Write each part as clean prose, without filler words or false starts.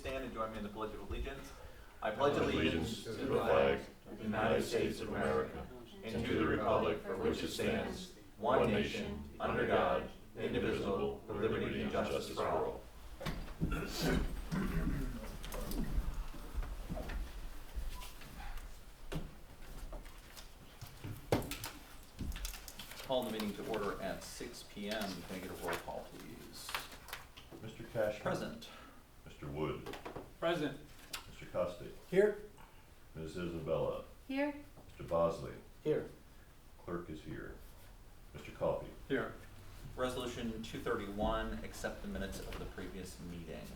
stand and join me in the Pledge of Allegiance. I pledge allegiance to the flag of the United States of America and to the republic for which it stands, one nation, under God, indivisible, with liberty and justice for all. Call the meeting to order at 6 p.m. Can I get a roll call, please? Mr. Cashman. Present. Mr. Wood. Present. Mr. Coste. Here. Ms. Isabella. Here. Mr. Bosley. Here. Clerk is here. Mr. Coffey. Here. Resolution 231, accept the minutes of the previous meeting.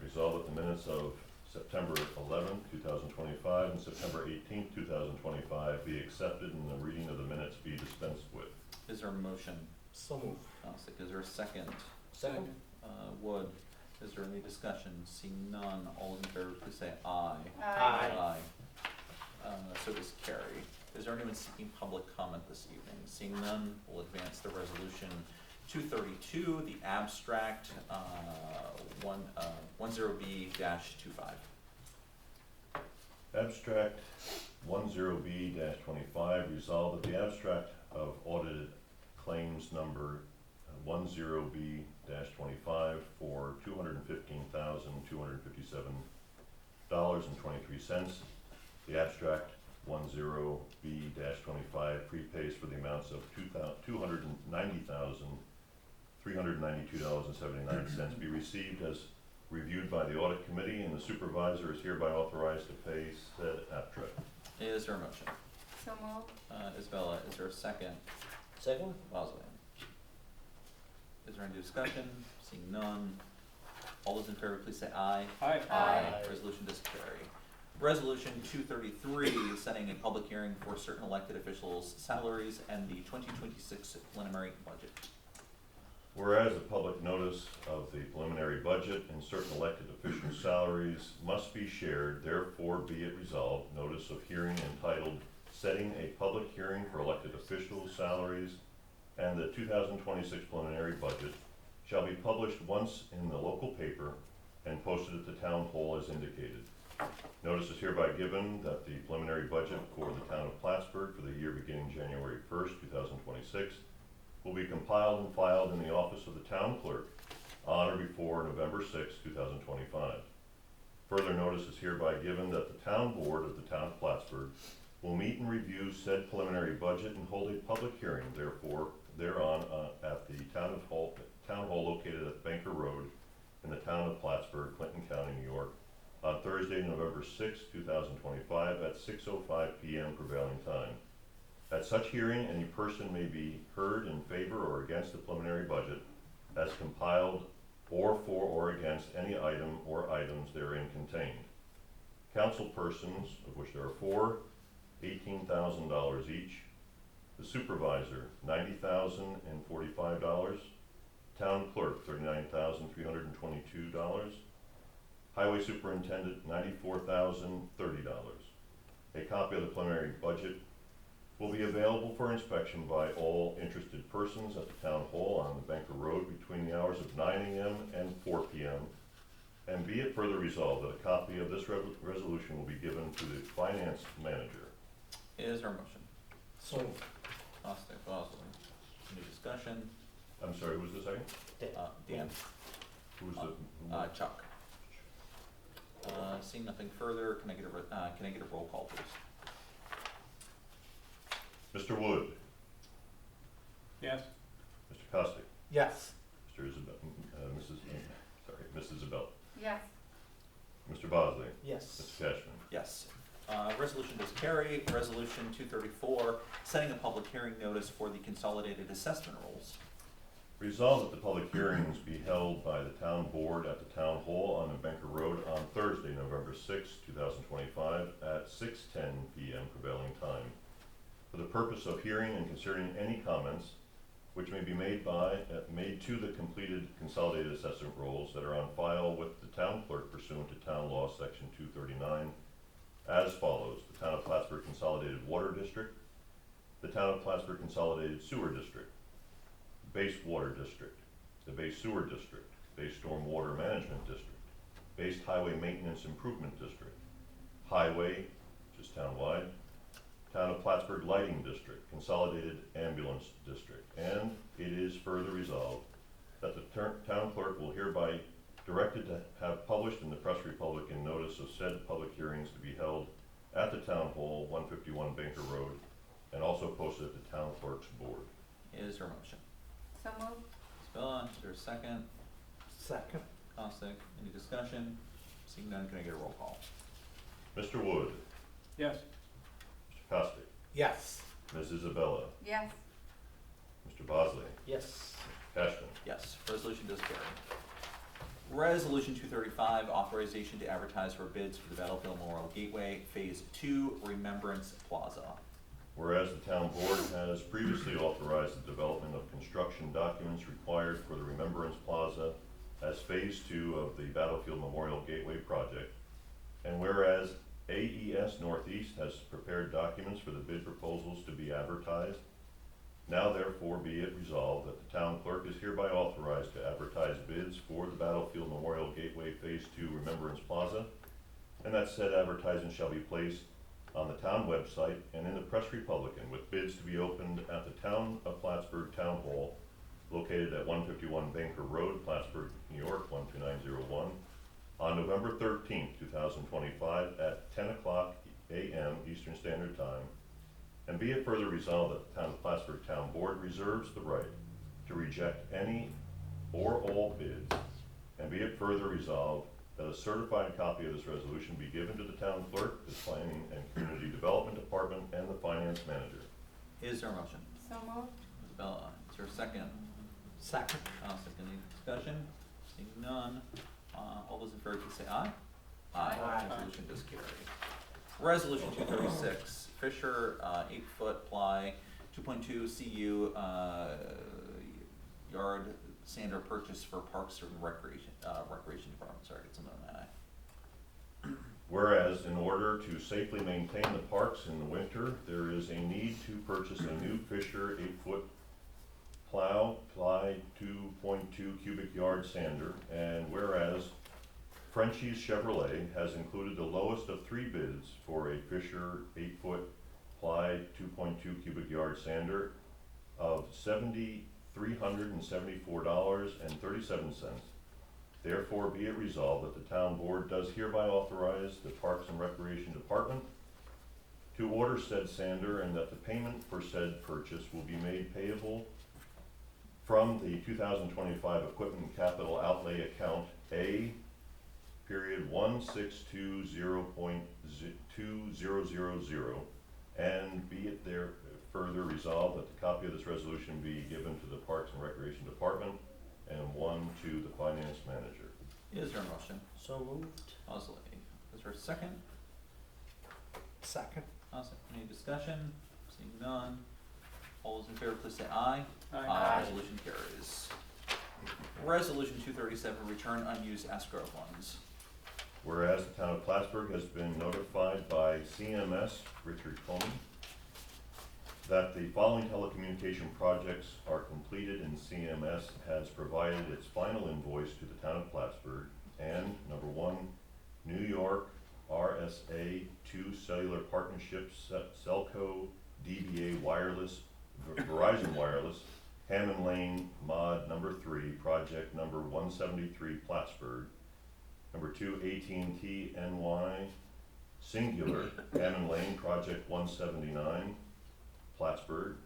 Resolved that the minutes of September 11, 2025 and September 18, 2025 be accepted and the reading of the minutes be dispensed with. Is there a motion? So moved. Is there a second? Second. Wood. Is there any discussion? Seeing none, all those in favor, please say aye. Aye. So does carry. Is there anyone seeking public comment this evening? Seeing none, we'll advance the resolution 232, the abstract 10B-25. Abstract 10B-25 resolved that the abstract of audited claims number 10B-25 for $215,257.23. The abstract 10B-25 prepays for the amounts of $290,392.79 be received as reviewed by the audit committee, and the supervisor is hereby authorized to pay said abstract. Is there a motion? So moved. Isabella, is there a second? Second. Bosley. Is there any discussion? Seeing none, all those in favor, please say aye. Aye. Aye. Resolution does carry. Resolution 233, setting a public hearing for certain elected officials' salaries and the 2026 preliminary budget. Whereas a public notice of the preliminary budget and certain elected officials' salaries must be shared, therefore be it resolved, notice of hearing entitled Setting a Public Hearing for Elected Officials' Salaries and the 2026 Preliminary Budget shall be published once in the local paper and posted at the town hall as indicated. Notice is hereby given that the preliminary budget for the town of Plattsburgh for the year beginning January 1st, 2026 will be compiled and filed in the office of the town clerk on or before November 6, 2025. Further notice is hereby given that the town board of the town of Plattsburgh will meet and review said preliminary budget and hold a public hearing thereon at the town hall located at Banker Road in the town of Plattsburgh, Clinton County, New York, on Thursday, November 6, 2025 at 6:05 p.m. prevailing time. At such hearing, any person may be heard in favor or against the preliminary budget as compiled, or for or against any item or items therein contained. Council persons, of which there are 4, $18,000 each. The supervisor, $90,045. Town clerk, $39,322. Highway superintendent, $94,030. A copy of the preliminary budget will be available for inspection by all interested persons at the town hall on the Banker Road between the hours of 9 a.m. and 4 p.m. And be it further resolved that a copy of this resolution will be given to the finance manager. Is there a motion? So moved. Bosley. Any discussion? I'm sorry, who was the second? Dan. Who was the? Chuck. Seeing nothing further, can I get a roll call, please? Mr. Wood. Yes. Mr. Coste. Yes. Mrs. Isabella. Yes. Mr. Bosley. Yes. Mr. Cashman. Yes. Resolution does carry. Resolution 234, setting a public hearing notice for the consolidated assessment rolls. Resolved that the public hearings be held by the town board at the town hall on the Banker Road on Thursday, November 6, 2025 at 6:10 p.m. prevailing time for the purpose of hearing and considering any comments which may be made to the completed consolidated assessment rolls that are on file with the town clerk pursuant to town law section 239 as follows: the town of Plattsburgh Consolidated Water District, the town of Plattsburgh Consolidated Sewer District, Base Water District, the Base Sewer District, Base Stormwater Management District, Based Highway Maintenance Improvement District, Highway, which is townwide, Town of Plattsburgh Lighting District, Consolidated Ambulance District, and it is further resolved that the town clerk will hereby directed to have published in the Press Republican notice of said public hearings to be held at the Town Hall, 151 Banker Road, and also posted at the Town Clerk's Board. Is there a motion? So moved. Ms. Bella, is there a second? Second. Costick, any discussion? Seeing none, can I get a roll call? Mr. Wood, Yes. Mr. Costick, Yes. Ms. Isabella, Yes. Mr. Bosley, Yes. Cashman. Yes, resolution does carry. Resolution 235, authorization to advertise for bids for the Battlefield Memorial Gateway Phase 2 Remembrance Plaza. Whereas the town board has previously authorized the development of construction documents required for the Remembrance Plaza as Phase 2 of the Battlefield Memorial Gateway project, and whereas AES Northeast has prepared documents for the bid proposals to be advertised, now therefore be it resolved that the town clerk is hereby authorized to advertise bids for the Battlefield Memorial Gateway Phase 2 Remembrance Plaza, and that said advertising shall be placed on the town website and in the Press Republican, with bids to be opened at the Town of Plattsburgh Town Hall, located at 151 Banker Road, Plattsburgh, New York, 12901, on November 13th, 2025 at 10 o'clock a.m. Eastern Standard Time. And be it further resolved that the Town of Plattsburgh Town Board reserves the right to reject any or all bids. And be it further resolved that a certified copy of this resolution be given to the town clerk, the Planning and Community Development Department, and the Finance Manager. Is there a motion? So moved. Ms. Bella, is there a second? Second. Costick, any discussion? Seeing none, all those in favor please say aye. Aye. Resolution does carry. Resolution 236, Fisher, 8-foot ply, 2.2 CU, yard sander purchase for Parks and Recreation Department. Sorry, get something on that. Whereas in order to safely maintain the parks in the winter, there is a need to purchase a new Fisher 8-foot plow, ply 2.2 cubic yard sander, and whereas Frenchie's Chevrolet has included the lowest of 3 bids for a Fisher 8-foot ply 2.2 cubic yard sander of $7,374.37. Therefore be it resolved that the town board does hereby authorize the Parks and Recreation Department to order said sander, and that the payment for said purchase will be made payable from the 2025 Equipment Capital Outlay Account A:1,620.2000, and be it there further resolved that the copy of this resolution be given to the Parks and Recreation Department and one to the Finance Manager. Is there a motion? So moved. Bosley, is there a second? Second. Costick, any discussion? Seeing none, all those in favor please say aye. Aye. Resolution carries. Resolution 237, return unused escrow funds. Whereas the town of Plattsburgh has been notified by CMS, Richard Coleman, that the following telecommunication projects are completed, and CMS has provided its final invoice to the town of Plattsburgh. And number 1, New York RSA 2 Cellular Partnership, Celco DBA Wireless, Verizon Wireless, Hammond Lane Mod number 3, project number 173 Plattsburgh. Number 2, AT&T NY Singular, Hammond Lane, project 179 Plattsburgh.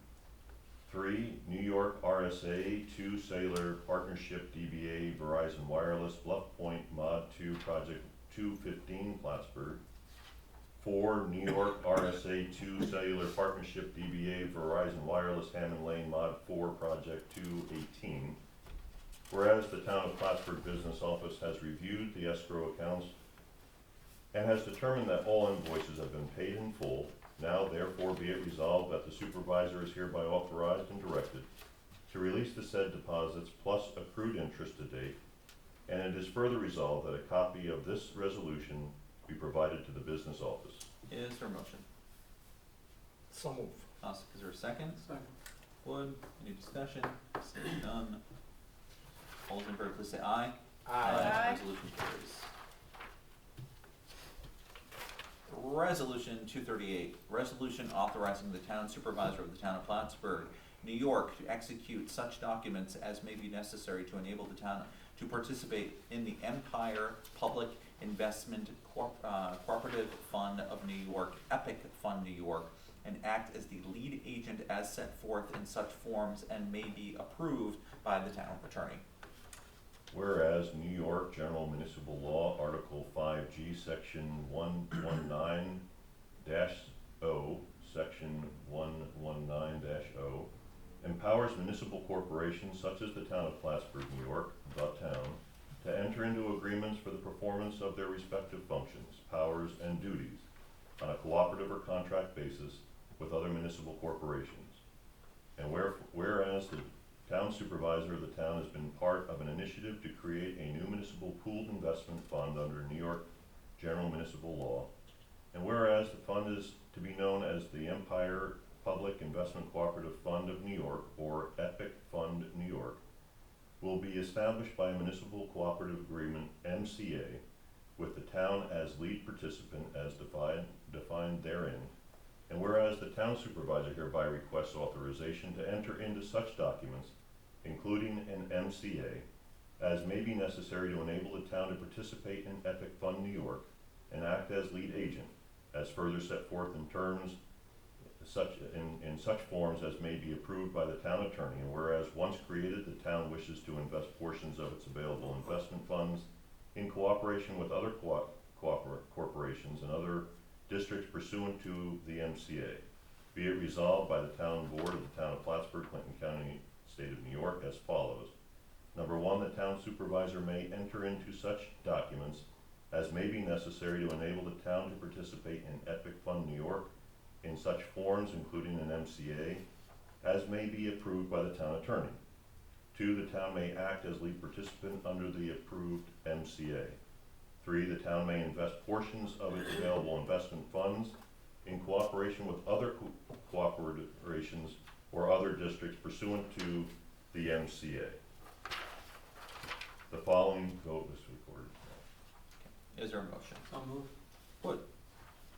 3, New York RSA 2 Cellular Partnership DBA Verizon Wireless, Bluff Point Mod 2, project 215 Plattsburgh. 4, New York RSA 2 Cellular Partnership DBA Verizon Wireless, Hammond Lane Mod 4, project 218. Whereas the town of Plattsburgh Business Office has reviewed the escrow accounts and has determined that all invoices have been paid in full, now therefore be it resolved that the supervisor is hereby authorized and directed to release the said deposits plus accrued interest to date, and it is further resolved that a copy of this resolution be provided to the business office. Is there a motion? So moved. Costick, is there a second? Second. Wood, any discussion? Seeing none, all those in favor please say aye. Aye. Resolution carries. Resolution 238, resolution authorizing the town supervisor of the town of Plattsburgh, New York, to execute such documents as may be necessary to enable the town to participate in the Empire Public Investment Cooperative Fund of New York, EPIC Fund New York, and act as the lead agent as set forth in such forms and may be approved by the town attorney. Whereas New York General Municipal Law, Article 5G, Section 119-0, Section 119-0, empowers municipal corporations such as the town of Plattsburgh, New York, the town, to enter into agreements for the performance of their respective functions, powers, and duties on a cooperative or contract basis with other municipal corporations. And whereas the town supervisor of the town has been part of an initiative to create a new municipal pooled investment fund under New York General Municipal Law, and whereas the fund is to be known as the Empire Public Investment Cooperative Fund of New York, or EPIC Fund New York, will be established by a municipal cooperative agreement, MCA, with the town as lead participant as defined therein, and whereas the town supervisor hereby requests authorization to enter into such documents, including an MCA, as may be necessary to enable the town to participate in EPIC Fund New York and act as lead agent, as further set forth in terms in such forms as may be approved by the town attorney, and whereas once created, the town wishes to invest portions of its available investment funds in cooperation with other corporations and other districts pursuant to the MCA. Be it resolved by the town board of the town of Plattsburgh, Clinton County, state of New York, as follows. Number one, the town supervisor may enter into such documents as may be necessary to enable the town to participate in EPIC Fund New York in such forms, including an MCA, as may be approved by the town attorney. Two, the town may act as lead participant under the approved MCA. Three, the town may invest portions of its available investment funds in cooperation with other corporations or other districts pursuant to the MCA. The following vote was recorded. Is there a motion? So moved. Wood.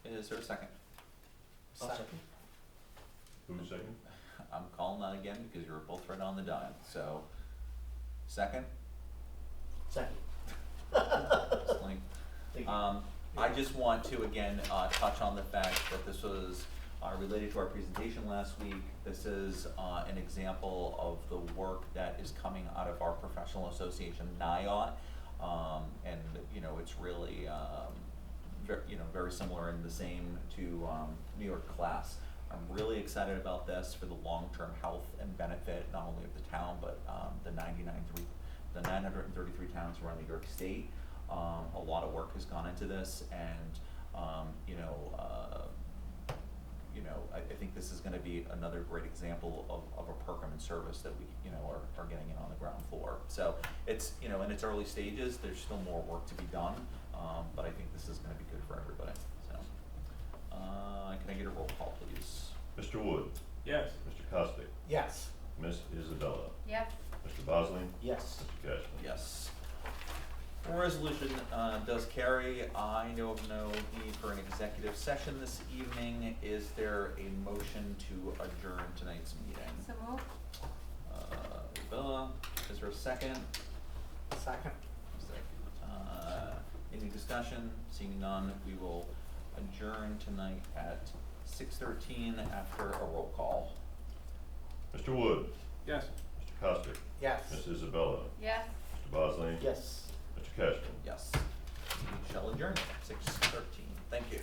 Is there a second? Second. Who's second? I'm calling that again because you're both right on the dime, so, second? Second. Excellent. Thank you. I just want to again, touch on the fact that this was, related to our presentation last week. This is, an example of the work that is coming out of our professional association, NIOT. And, you know, it's really, very similar and the same to, New York class. I'm really excited about this for the long-term health and benefit, not only of the town, but, the 933 towns around New York State. A lot of work has gone into this, and I think this is going to be another great example of a program and service that we are getting in on the ground floor. So it's in its early stages. There's still more work to be done, but I think this is going to be good for everybody. So can I get a roll call, please? Mr. Wood, Yes. Mr. Costick, Yes. Miss Isabella, Yes. Mr. Bosley, Yes. Mr. Cashman. Yes. Resolution does carry. I know of no need for an executive session this evening. Is there a motion to adjourn tonight's meeting? So moved. Isabella, is there a second? Second. Any discussion? Seeing none, we will adjourn tonight at 6:13 after a roll call. Mr. Wood, Yes. Mr. Costick, Yes. Miss Isabella, Yes. Mr. Bosley, Yes. Mr. Cashman. Yes. We shall adjourn at 6:13. Thank you.